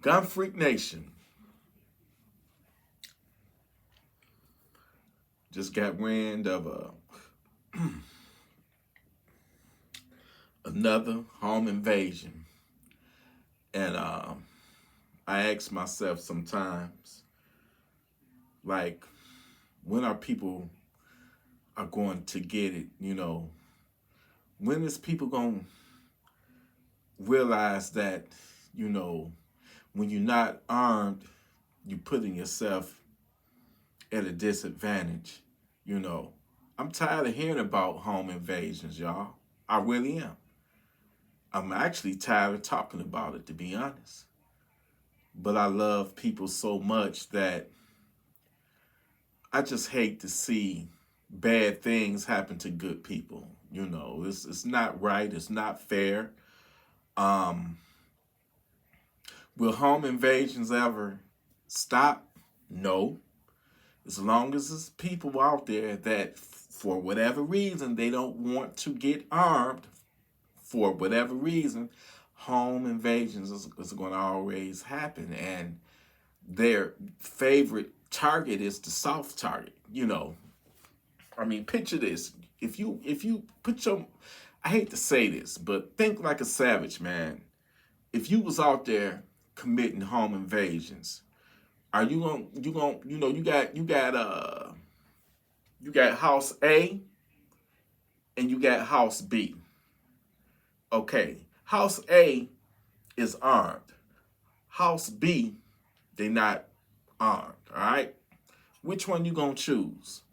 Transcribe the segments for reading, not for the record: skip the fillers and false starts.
Gunfreak Nation just got wind of another home invasion. And I ask myself sometimes, like, when are people are going to get it? When is people going to realize that, when you're not armed, you're putting yourself at a disadvantage? I'm tired of hearing about home invasions, y'all. I really am. I'm actually tired of talking about it, to be honest. But I love people so much that I just hate to see bad things happen to good people. It's not right. It's not fair. Um, will home invasions ever stop? No. As long as there's people out there that, for whatever reason, they don't want to get armed, for whatever reason, home invasions is going to always happen. And their favorite target is the soft target. Picture this. If you put your, I hate to say this, but think like a savage, man. If you was out there committing home invasions, are you gonna you got house A and you got house B. Okay, house A is armed. House B, they not armed. All right, which one you gonna choose?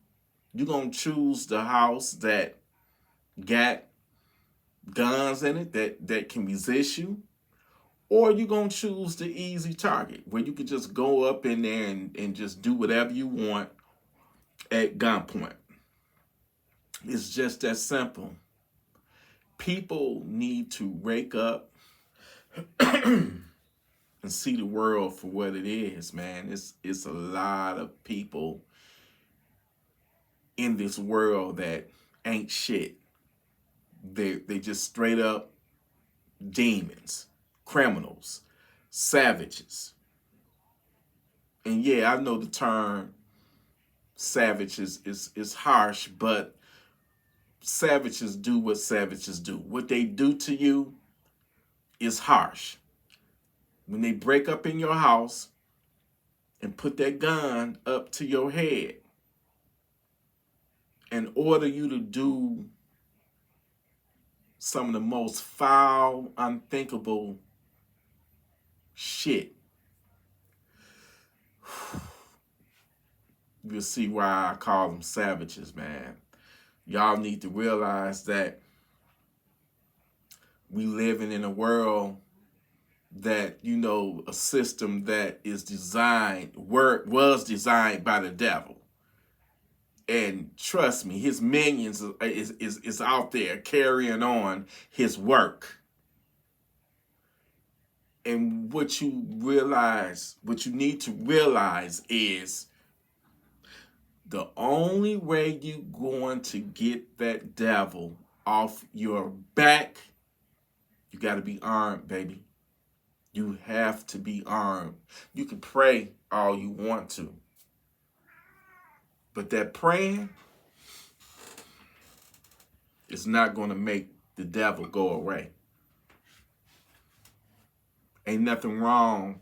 You gonna choose the house that got guns in it that can resist you, or you gonna choose the easy target where you could just go up in there and just do whatever you want at gunpoint? It's just that simple. People need to wake up and see the world for what it is, man. It's a lot of people in this world that ain't shit. They just straight up demons, criminals, savages. And yeah, I know the term savage is harsh, but savages do what savages do. What they do to you is harsh. When they break up in your house and put that gun up to your head and order you to do some of the most foul, unthinkable shit, you'll see why I call them savages, man. Y'all need to realize that we living in a world that, a system that is was designed by the devil. And trust me, his minions is out there carrying on his work. And what you need to realize is the only way you going to get that devil off your back, you got to be armed, baby. You have to be armed. You can pray all you want to, but that praying is not going to make the devil go away. Ain't nothing wrong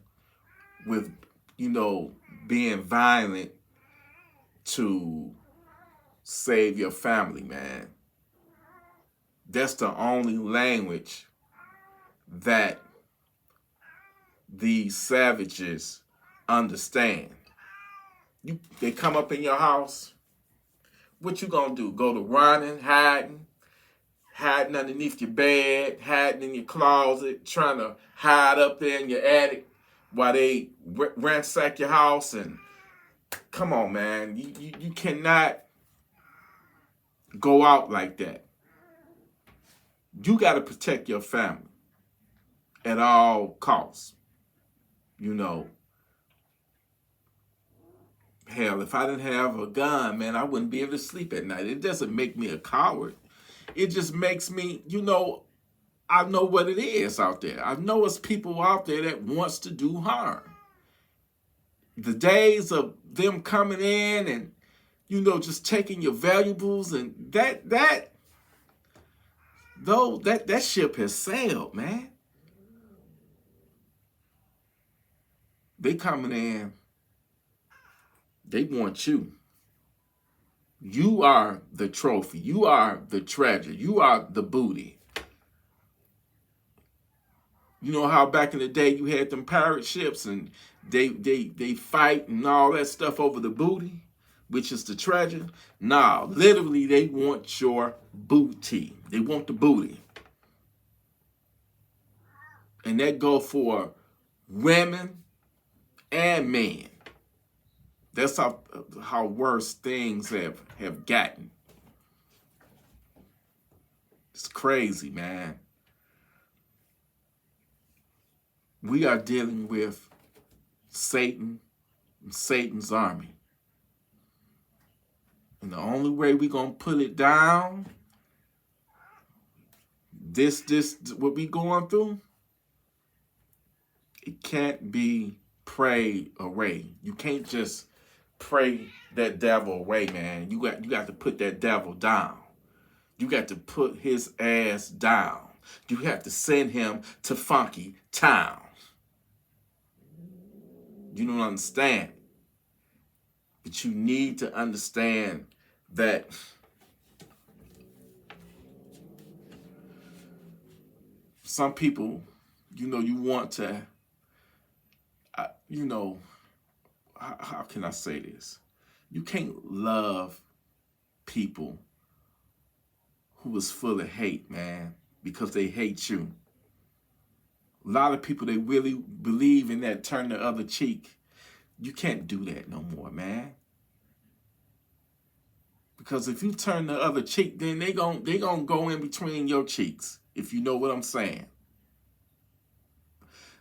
with, being violent to save your family, man. That's the only language that these savages understand. They come up in your house, what you gonna do? Go to running, hiding underneath your bed, hiding in your closet, trying to hide up there in your attic while they ransack your house? And come on, man, you cannot go out like that. You got to protect your family at all costs. Hell, if I didn't have a gun, man, I wouldn't be able to sleep at night. It doesn't make me a coward. It just makes me, I know what it is out there. I know it's people out there that wants to do harm. The days of them coming in and, just taking your valuables and that ship has sailed, man. They coming in, they want you. You are the trophy. You are the treasure. You are the booty. You know how back in the day you had them pirate ships and they fight and all that stuff over the booty, which is the treasure? Nah, literally they want your booty. They want the booty. And that go for women and men. That's how worse things have gotten. It's crazy, man. We are dealing with Satan and Satan's army. And the only way we're going to pull it down, this what we going through, it can't be prayed away. You can't just pray that devil away, man. You got to put that devil down. You got to put his ass down. You have to send him to Funky Town. You don't understand. But you need to understand that some people, you want to, how can I say this? You can't love people who is full of hate, man, because they hate you. A lot of people, they really believe in that turn the other cheek. You can't do that no more, man. Because if you turn the other cheek, then they gon' go in between your cheeks, if you know what I'm saying.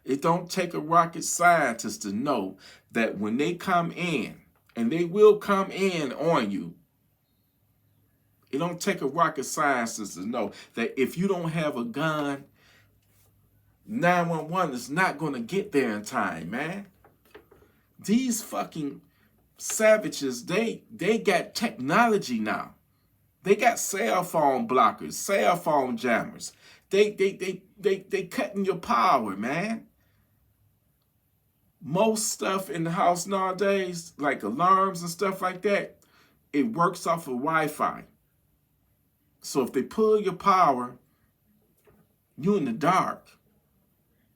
It don't take a rocket scientist to know that when they come in, and they will come in on you, it don't take a rocket scientist to know that if you don't have a gun, 911 is not going to get there in time, man. These fucking savages, they got technology now. They got cell phone blockers, cell phone jammers. They cutting your power, man. Most stuff in the house nowadays, like alarms and stuff like that, it works off of Wi-Fi. So if they pull your power, you in the dark.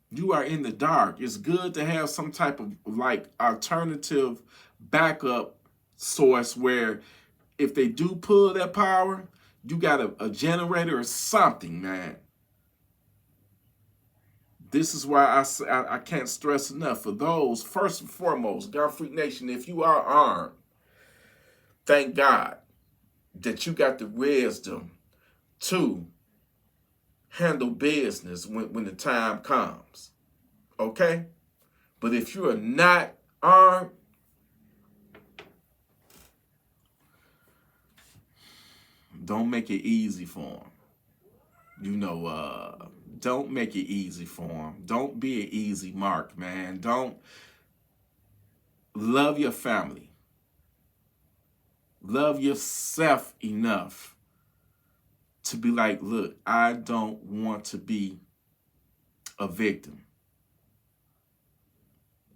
You are in the dark. It's good to have some type of like alternative backup source where if they do pull that power, you got a generator or something, man. This is why I can't stress enough for those, first and foremost, Gunfreak Nation, if you are armed, thank God that you got the wisdom to handle business when the time comes, okay? But if you are not armed, don't make it easy for them. Don't make it easy for them. Don't be an easy mark, man. Don't love your family. Love yourself enough to be like, look, I don't want to be a victim.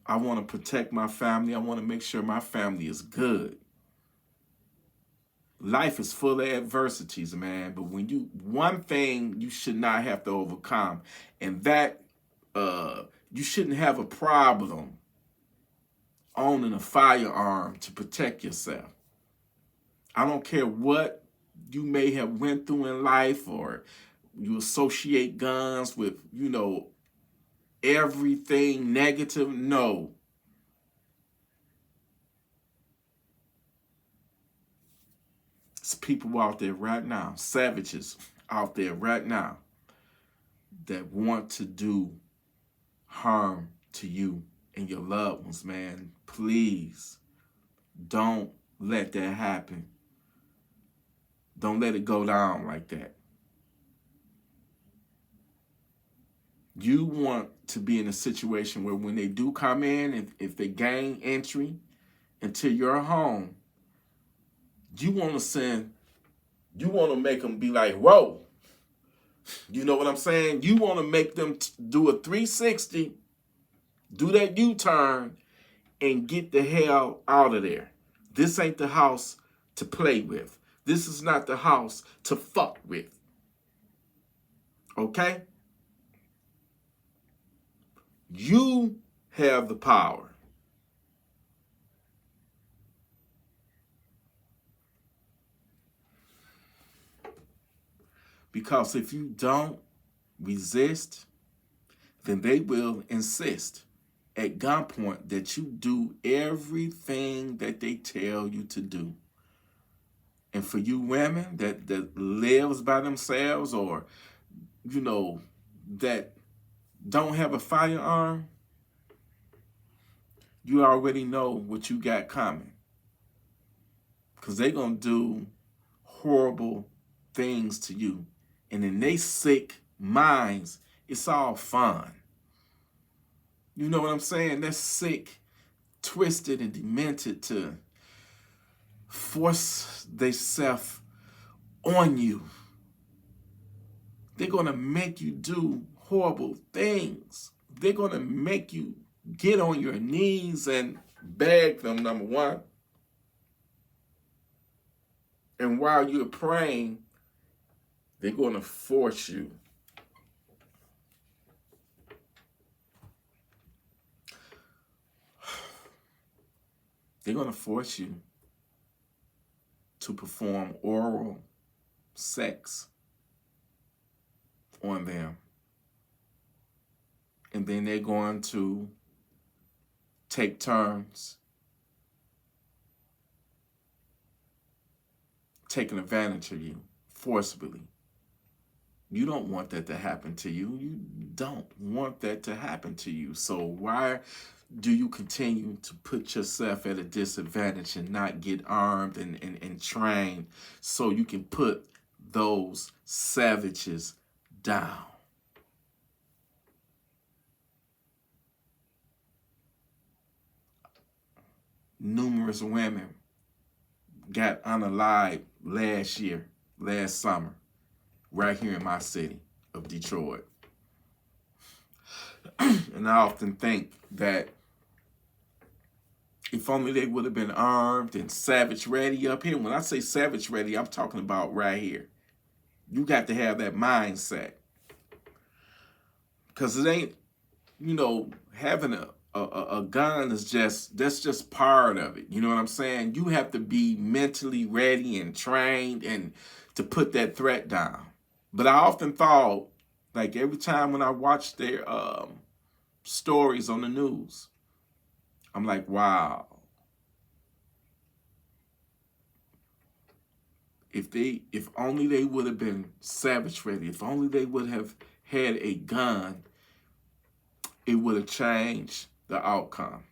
I want to protect my family. I want to make sure my family is good. Life is full of adversities, man. But one thing you should not have to overcome, and that you shouldn't have a problem owning a firearm to protect yourself. I don't care what you may have went through in life, or you associate guns with, everything negative. No. It's people out there right now, savages out there right now that want to do harm to you and your loved ones, man. Please don't let that happen. Don't let it go down like that. You want to be in a situation where when they do come in, if they gain entry into your home, you want to make them be like, whoa. You know what I'm saying? You want to make them do a 360, do that U-turn, and get the hell out of there. This ain't the house to play with. This is not the house to fuck with. Okay? You have the power. Because if you don't resist, then they will insist at gunpoint that you do everything that they tell you to do. And for you women that lives by themselves, or, you know, that don't have a firearm, you already know what you got coming. Because they're going to do horrible things to you. And in they sick minds, it's all fun. You know what I'm saying? They're sick, twisted, and demented to force themselves on you. They're going to make you do horrible things. They're going to make you get on your knees and beg them, number one. And while you're praying, they're going to force you. They're going to force you to perform oral sex on them. And then they're going to take turns taking advantage of you forcibly. You don't want that to happen to you. You don't want that to happen to you. So why do you continue to put yourself at a disadvantage and not get armed and trained so you can put those savages down? Numerous women got unalived last summer, right here in my city of Detroit. And I often think that if only they would have been armed and savage ready up here. When I say savage ready, I'm talking about right here. You got to have that mindset. Because it ain't, you know, having a gun is that's just part of it. You know what I'm saying? You have to be mentally ready and trained and to put that threat down. But I often thought, like every time when I watch their stories on the news, I'm like, wow. If only they would have been savage ready, if only they would have had a gun, it would have changed the outcome.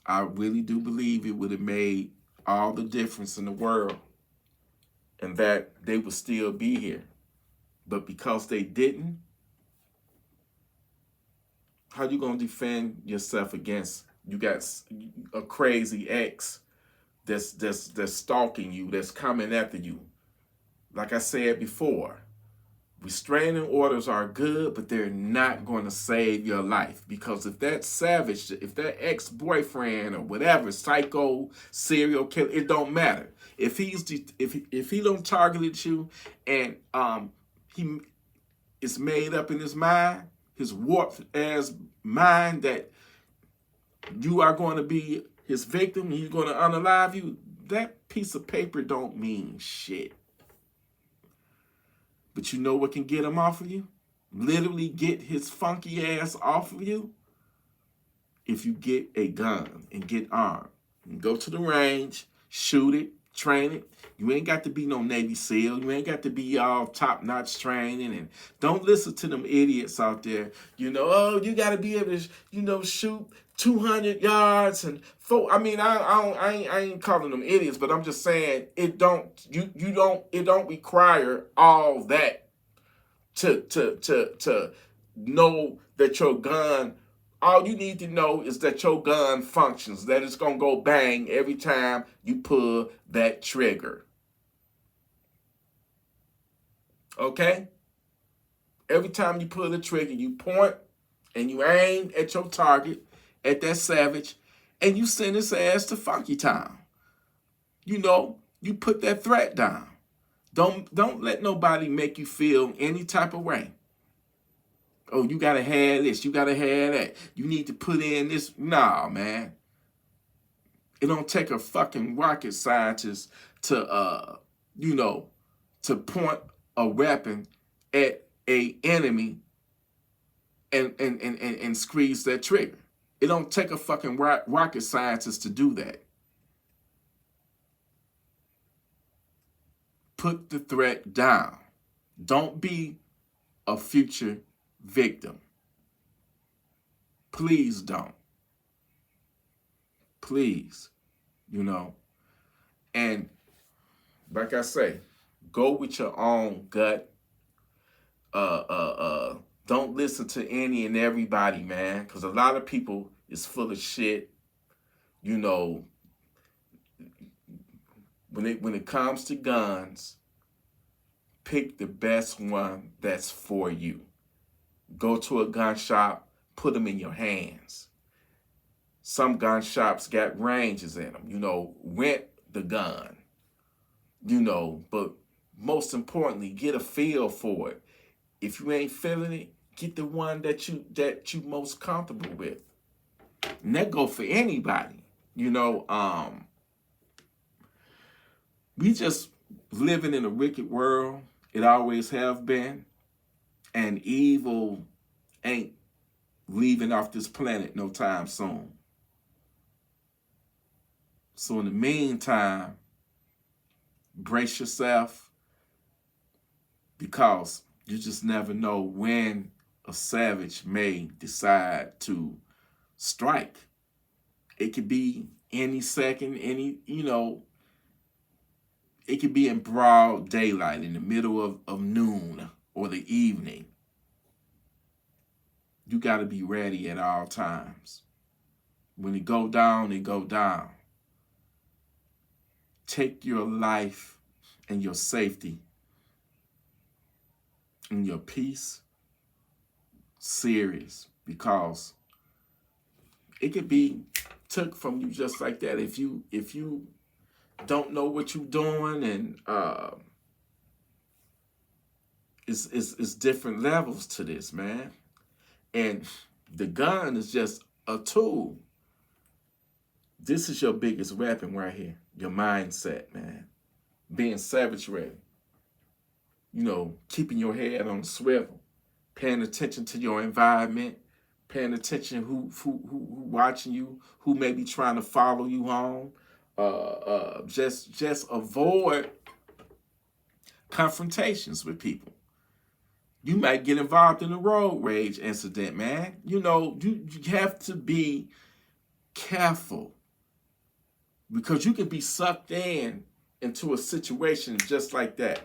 I really do believe it would have made all the difference in the world and that they would still be here. But because they didn't, how you going to defend yourself against, you got a crazy ex that's stalking you, that's coming after you? Like I said before, restraining orders are good, but they're not going to save your life. Because if that savage, if that ex-boyfriend or whatever, psycho, serial killer, it don't matter. If he don't target you and he is made up in his mind, his warped ass mind, that you are going to be his victim and he's going to unalive you, that piece of paper don't mean shit. But you know what can get him off of you? Literally get his funky ass off of you? If you get a gun and get armed. And go to the range, shoot it, train it. You ain't got to be no Navy SEAL. You ain't got to be all top-notch training. And don't listen to them idiots out there. You know, oh, you got to be able to, you know, shoot 200 yards and I mean, I ain't calling them idiots, but I'm just saying it don't require all that to know that your gun, all you need to know is that your gun functions, that it's going to go bang every time you pull that trigger. Okay? Every time you pull the trigger, you point and you aim at your target, at that savage, and you send his ass to Funky Town. You know, you put that threat down. Don't let nobody make you feel any type of way. Oh, you gotta have this, you gotta have that. You need to put in this. Nah, man. It don't take a fucking rocket scientist to to point a weapon at a enemy and squeeze that trigger. It don't take a fucking rocket scientist to do that. Put the threat down. Don't be a future victim. Please don't. Please, And like I say, go with your own gut. Don't listen to any and everybody, man, because a lot of people is full of shit. When it comes to guns, pick the best one that's for you. Go to a gun shop, put them in your hands. Some gun shops got ranges in them. Rent the gun. But most importantly, get a feel for it. If you ain't feeling it, get the one that you most comfortable with. And that go for anybody. We just living in a wicked world. It always have been. And evil ain't leaving off this planet no time soon. So in the meantime, brace yourself, because you just never know when a savage may decide to strike. It could be any second, it could be in broad daylight, in the middle of noon or the evening. You got to be ready at all times. When it go down, it go down. Take your life and your safety and your peace serious, because it could be took from you just like that if you don't know what you're doing. And it's different levels to this, man. And the gun is just a tool. This is your biggest weapon right here. Your mindset, man. Being savage ready. Keeping your head on the swivel. Paying attention to your environment. Paying attention who watching you. Who may be trying to follow you home. Just avoid confrontations with people. You might get involved in a road rage incident, man. You have to be careful, because you can be sucked into a situation just like that.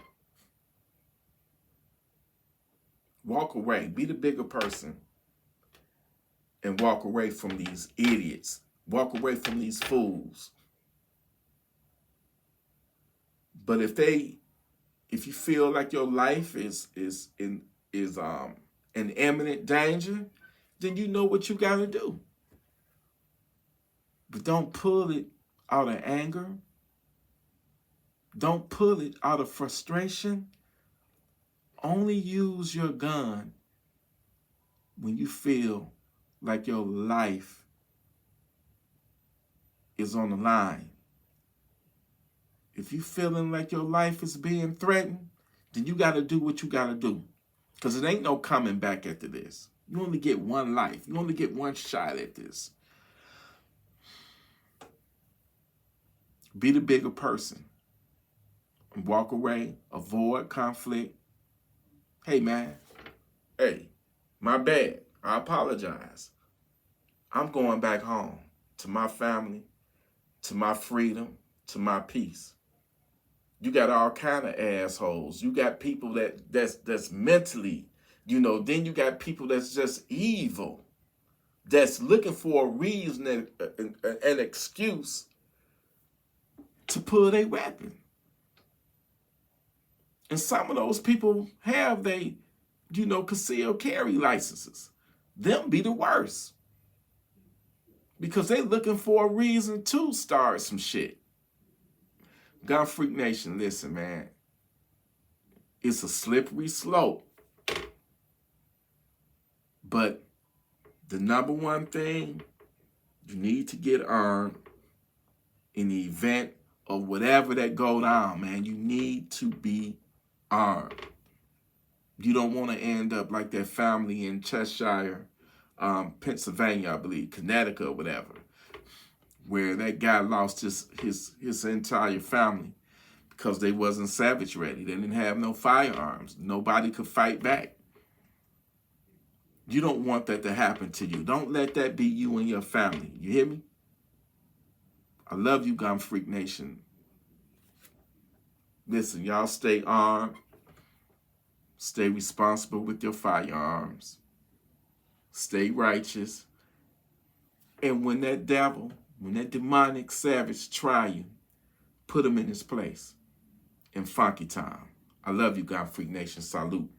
Walk away. Be the bigger person and walk away from these idiots. Walk away from these fools. But if you feel like your life is in imminent danger, then you know what you got to do. But don't pull it out of anger. Don't pull it out of frustration. Only use your gun when you feel like your life is on the line. If you feeling like your life is being threatened, then you got to do what you got to do. Because it ain't no coming back after this. You only get one life. You only get one shot at this. Be the bigger person. And walk away. Avoid conflict. Hey, man. Hey, my bad. I apologize. I'm going back home to my family, to my freedom, to my peace. You got all kind of assholes. You got people that's mentally You know, then you got people that's just evil, that's looking for a reason and an excuse to pull their weapon. And some of those people have they, concealed carry licenses. Them be the worst. Because they looking for a reason to start some shit. Gun Freak Nation, listen, man. It's a slippery slope. But the number one thing, you need to get armed in the event of whatever that go down, man. You need to be armed. You don't want to end up like that family in Cheshire, Pennsylvania, I believe, Connecticut or whatever, where that guy lost his entire family because they wasn't savage ready. They didn't have no firearms. Nobody could fight back. You don't want that to happen to you. Don't let that be you and your family. You hear me? I love you, Gun Freak Nation. Listen, y'all stay armed. Stay responsible with your firearms. Stay righteous. And when that devil, when that demonic savage try you, put him in his place in funky time. I love you, Gunfreaknation Salute.